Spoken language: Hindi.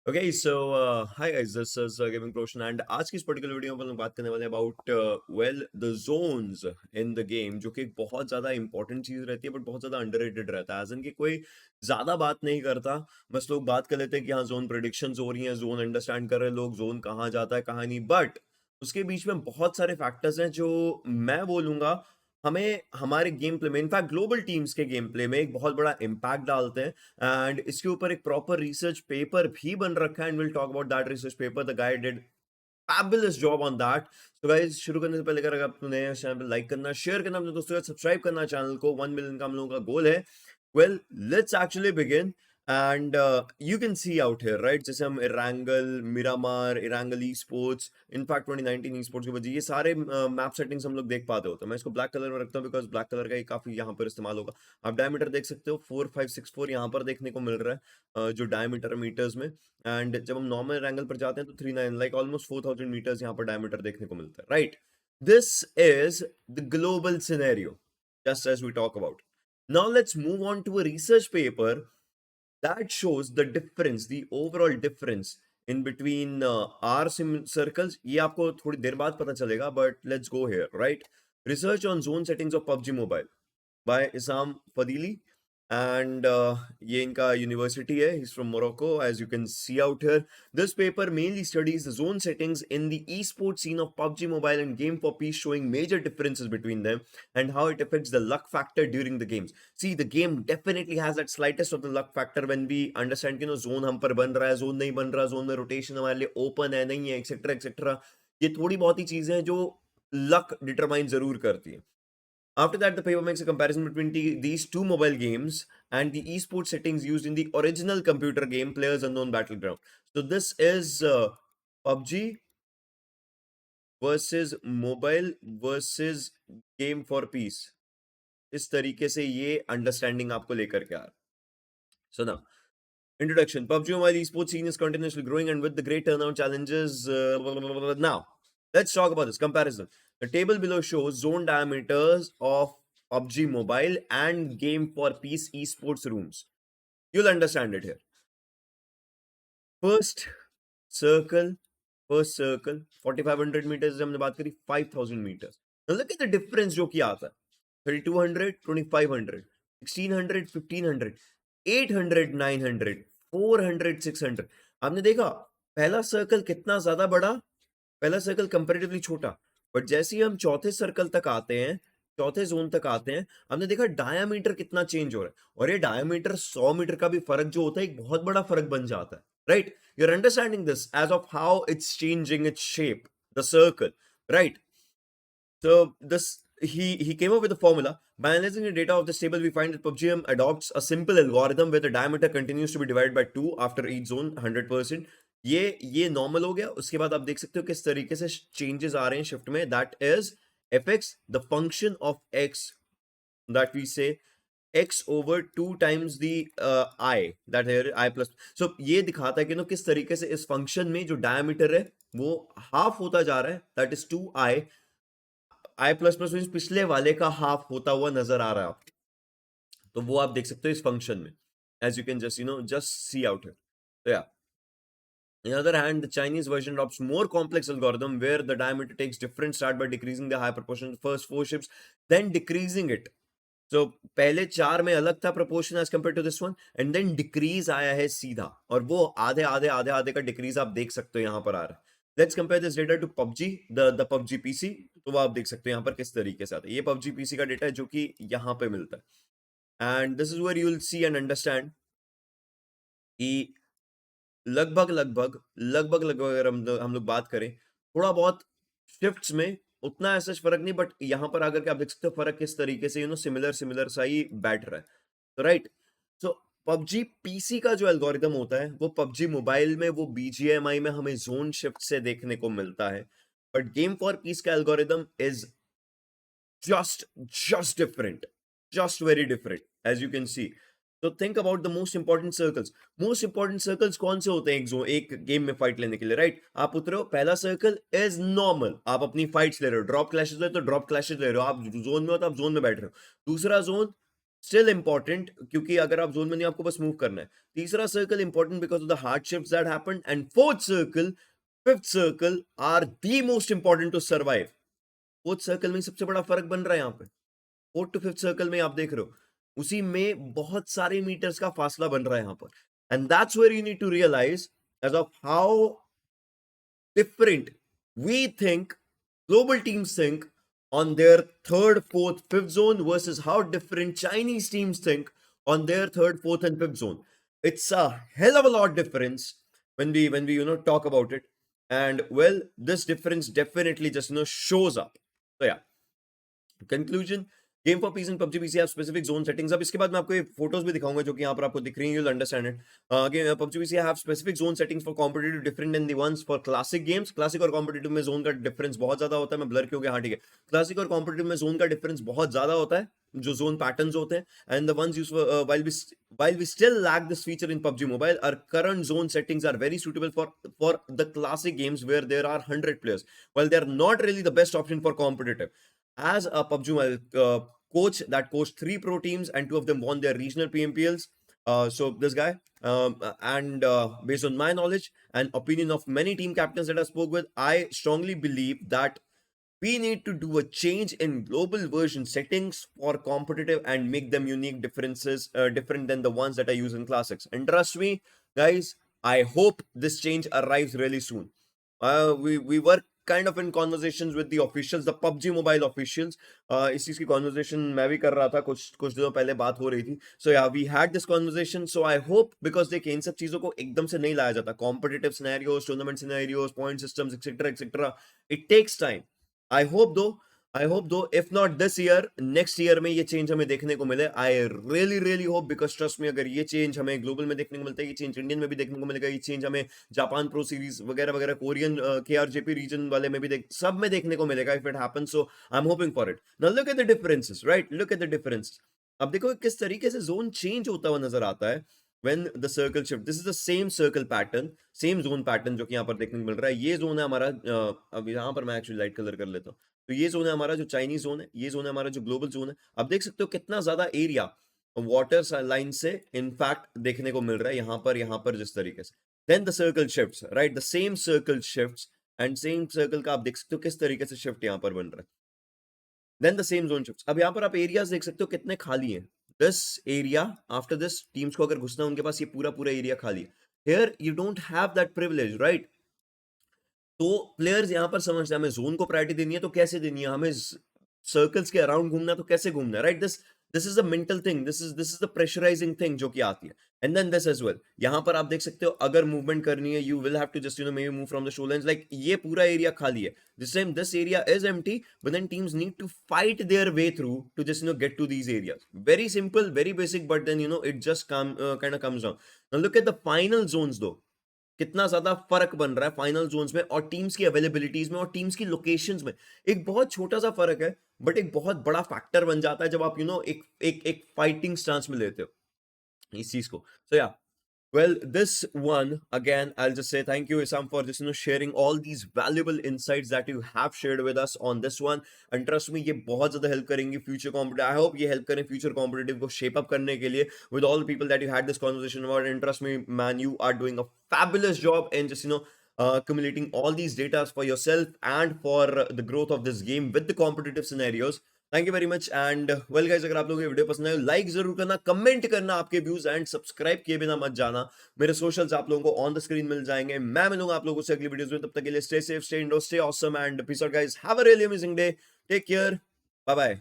Okay so hi guys this is gaming प्रोशन एंड आज की इस पर्टिकुलर वीडियो में हम लोग बात करने वाले हैं about well the zones in the game जो कि एक बहुत ज्यादा इंपॉर्टेंट चीज रहती है बट बहुत ज्यादा अंडररेटेड रहता है एज इन कि कोई ज्यादा बात नहीं करता। बस लोग बात कर लेते हैं कि हाँ जोन प्रेडिक्शंस हो रही हैं, जोन अंडरस्टैंड कर रहे हैं लोग, जोन कहाँ जाता है कहाँ नहीं, बट उसके बीच में बहुत सारे फैक्टर्स हैं जो मैं बोलूंगा हमें हमारे गेम प्ले में, इनफैक्ट ग्लोबल टीम्स के गेम प्ले में एक बहुत बड़ा इम्पैक्ट डालते हैं। एंड इसके ऊपर एक प्रॉपर रिसर्च पेपर भी बन रखा है and will talk about that research paper. The guy did fabulous job on that. So guys शुरू करने से पहले अगर आप नए हैं चैनल पे लाइक करना, शेयर करना अपने दोस्तों के साथ, सब्सक्राइब करना चैनल को। 1 मिलियन का हम लोगों का गोल है। Well let's actually begin and you can see out here right, जैसे हम Erangel, Miramar, Erangel esports, in fact 2019 esports की वजह ये सारे मैप सेटिंग्स हम लोग देख पाते होते हैं। मैं इसको ब्लैक कलर में रखता हूँ बिकॉज ब्लैक कलर का ही काफी यहाँ पर इस्तेमाल होगा। आप डायमीटर देख सकते हो 4564 यहाँ पर देखने को मिल रहा है जो डायमीटर मीटर्स में। एंड जब हम नॉर्मल एंगल पर जाते हैं तो 39 लाइक ऑलमोस्ट 4000 मीटर्स यहाँ पर डायमीटर देखने को मिलता है right. This is the global scenario just as we talk about. Now let's move on to a research paper that shows the difference, the overall difference in between our sim circles. ये आपको थोड़ी देर बाद पता चलेगा but let's go here right. Research on zone settings of PUBG Mobile by Isam Fadili and ये इनका यूनिवर्सिटी है, he's from Morocco as you can see out here. This paper mainly studies the zone settings in the esports scene of PUBG Mobile and Game for Peace, showing major differences between them and how it affects the luck factor during the games. See, the game definitely has that slightest of the luck factor when we understand कि zone हम पर बन रहा है, zone नहीं बन रहा, zone में rotation हमारे लिए open है नहीं है, etc etc। ये थोड़ी बहुत ही चीजें हैं जो luck determine जरूर करती है। After that, the paper makes a comparison between these two mobile games and the esports settings used in the original computer game Players Unknown Battleground. So this is PUBG versus mobile versus Game for Peace. इस तरीके से ये अंडरस्टैंडिंग आपको लेकर के आ रहा है। So now, introduction. PUBG Mobile esports scene is continuously growing and with the great turnout challenges. Now, let's talk about this comparison. The table below shows zone diameters of PUBG Mobile and Game for Peace esports rooms. You'll understand it here. First circle, first circle, 4500 meters से हमने बात करी 5000 meters. Now look at the difference जो कि आता है. 3200, 2500, 1600, 1500, 800, 900, 400, 600। आपने देखा पहला सर्कल कितना ज्यादा बड़ा, पहला सर्कल कंपैरेटिवली छोटा, बट जैसे ही हम चौथे सर्कल तक आते हैं, चौथे जोन तक आते हैं, हमने देखा डायामीटर कितना चेंज हो रहा है। और ये डायामीटर 100 मीटर का भी फर्क जो होता है एक बहुत बड़ा फर्क बन जाता है right. You are understanding this as of how it's changing its shape, the circle right. So this he came up with a formula. By analyzing the data of this table, we find that PUBG adopts a simple algorithm where the diameter continues to be divided by 2 after each zone 100%। ये नॉर्मल हो गया। उसके बाद आप देख सकते हो किस तरीके से चेंजेस आ रहे हैं शिफ्ट में। That is fx, the function of x, that we say x over 2 times the I, that here I plus। so ये दिखाता है कि किस तरीके से इस फंक्शन में जो डायमीटर है वो हाफ होता जा रहा है, that is 2i। I plus plus mean पिछले वाले का हाफ होता हुआ नजर आ रहा है आपको, तो वो आप देख सकते हो इस फंक्शन में। As you can just just see out है। तो या on the other hand, the Chinese version adopts more complex algorithm where the diameter takes different start by decreasing the high proportion of the first 4 ships, then decreasing it। So पहले 4 में अलग था proportion as compared to this one, and then decrease आया है सीधा, और वो आधे आधे आधे आधे का decrease आप देख सकते हो यहाँ पर आ रहा है। Let's compare this data to PUBG, the PUBG PC। तो वो आप देख सकते हो यहाँ पर किस तरीके से आता है। ये PUBG PC का डेटा है जो कि यहाँ पे मिलता है। And this is where you will see and understand कि लगभग लगभग लगभग लगभग अगर हम लोग बात करें थोड़ा बहुत शिफ्ट्स में उतना ऐसा फर्क नहीं, बट यहाँ पर आकर के आप देख सकते हो फर्क किस तरीके से सिमिलर सिमिलर सा ही बैठ रहा है। तो राइट, सो पबजी पीसी का जो एल्गोरिदम होता है वो पबजी मोबाइल में वो बीजीएमआई में हमें जोन शिफ्ट से देखने को मिलता है, बट गेम फॉर पीस का algorithm is just different, just very different, as you can see। तो think about the most important circles. Most important circles कौन से होते हैं एक गेम में फाइट लेने के लिए राइट। आप उतरे हो, पहला सर्कल इज नॉर्मल, आप अपनी फाइट्स ले रहे हो, ड्रॉप क्लैशेस ले तो ड्रॉप क्लैशेस ले रहे हो, आप जोन में हो तो आप जोन में बैठ रहे हो। दूसरा जोन still important क्योंकि अगर आप जोन में नहीं आपको बस मूव करना है. तीसरा circle important because of the hardships that happened, and fourth circle, fifth circle are the most important to survive. Fourth circle में सबसे बड़ा फर्क बन रहा है यहाँ पे. फोर्थ टू फिफ्थ सर्कल में आप देख रहे हो उसी में बहुत सारे मीटर्स का फासला बन रहा है यहाँ पर. And that's where you need to realise as of how different we think, global teams think on their third, fourth, fifth zone versus how different Chinese teams think on their third, fourth, and fifth zone. It's a hell of a lot difference when we talk about it. And well, this difference definitely just shows up. So yeah, conclusion. Game for piece in PUBG PC have specific zone settings. अब इसके बाद मैं आपको ये फोटोज भी दिखाऊंगा जो कि यहाँ पर आपको दिख रही है. you'll understand it. PUBG PC have specific zone settings for competitive different than the ones for classic games. Classic और कॉम्पिटिटिव में जोन का डिफरेंस बहुत ज्यादा होता है. मैं ब्लर क्यों गया, हाँ ठीक है. क्लासिक और कॉम्पिटिटिव में जोन का डिफरेंस बहुत ज्यादा होता है, जो जोन पैटर्न्स होते हैं. And the ones use while we still lack this feature in PUBG Mobile, our current zone settings are very suitable for the classic games where there are 100 players, while they are not really the best option for competitive. As a PUBG Mobile coach that coached 3 pro teams and 2 of them won their regional PMPLs. So this guy, and based on my knowledge and opinion of many team captains that I spoke with, I strongly believe that we need to do a change in global version settings for competitive and make them unique differences, different than the ones that I use in classics. And trust me, guys, I hope this change arrives really soon. We were kind of in conversations with the officials, the PUBG Mobile officials. इस चीज की conversation मैं भी कर रहा था, कुछ दिनों पहले बात हो रही थी. So yeah, we had this conversation. So I hope, because देखिए इन सब चीजों को एकदम से नहीं लाया जाता. Competitive scenarios, tournament scenarios, point systems, etc., etc. It takes time. I hope though, if not this year, next year में ये चेंज हमें देखने को मिले. I really hope, because trust me, अगर ये चेंज हमें ग्लोबल में देखने को मिलता है, ये चेंज इंडियन में भी देखने को मिलेगा, ये चेंज हमें जापान प्रो सीरीज वगैरह वगैरह, कोरियन KRJP रीजन वाले में भी सब में देखने को मिलेगा if it happens. So I'm hoping for it. Now look at the differences, right? Look at the differences. अब देखो किस तरीके से जोन चेंज होता हुआ नजर आता है when the circle shift. This is the same circle pattern, same zone pattern जो कि यहाँ पर देखने को मिल रहा है. ये जोन है हमारा, अब यहाँ पर मैं एक्चुअली लाइट कलर कर लेता हूँ. तो ये जोन है हमारा जो चाइनीज जोन है, ये जोन है हमारा जो ग्लोबल जोन है. अब देख सकते हो कितना ज्यादा एरिया वाटर लाइन से इनफैक्ट देखने को मिल रहा है यहाँ पर जिस तरीके से. Then the circle shifts, right, the same circle shifts, and same circle का आप देख सकते हो किस तरीके से शिफ्ट यहाँ पर बन रहा है. Then the same zone shifts. अब यहाँ पर आप एरियाज देख सकते हो कितने खाली हैं. This area, after this teams को अगर घुसना उनके पास ये पूरा एरिया खाली है. Here you don't have that privilege, right. तो प्लेयर्स यहां पर समझते हैं हमें जोन को प्रायोरिटी देनी है तो कैसे देनी है, हमें सर्कल्स के अराउंड घूमना है तो कैसे घूमना है, right. This is the mental thing, this is the pressurising thing जो कि आती है. And then this as well, यहां पर आप देख सकते हो अगर मूवमेंट करनी है, you will have to just may move from the shorelines. Like ये पूरा एरिया खाली है, this area is empty, but then teams need to fight their way through to just get to these areas. Very simple, very basic, but then it just kind of comes down. Now look at the final zones though, कितना ज्यादा फर्क बन रहा है फाइनल जोन्स में और टीम्स की अवेलेबिलिटीज में और टीम्स की लोकेशंस में. एक बहुत छोटा सा फर्क है, बट एक बहुत बड़ा फैक्टर बन जाता है जब आप एक फाइटिंग स्टांस में लेते हो इस चीज को. सो या, well, this one, again, I'll just say thank you, Isam, for just sharing all these valuable insights that you have shared with us on this one. And trust me, ये बहुत ज़्यादा help करेंगे future competitive. I hope ये help करें future competitive को shape up करने के लिए with all the people that you had this conversation about. And trust me, man, you are doing a fabulous job in just accumulating all these data for yourself and for the growth of this game with the competitive scenarios. Thank you very much. And well guys, अगर आप लोगों को वीडियो पसंद आए लाइक जरूर करना, कमेंट करना आपके व्यूज, एंड सब्सक्राइब किए बिना मत जाना. मेरे सोशल्स आप लोगों को ऑन द स्क्रीन मिल जाएंगे. मैं मिलूंगा आप लोगों से अगली वीडियोस में. तब तक के लिए stay safe, stay indoor, stay awesome, and peace out guys. Have a really amazing day. Take care. Bye bye.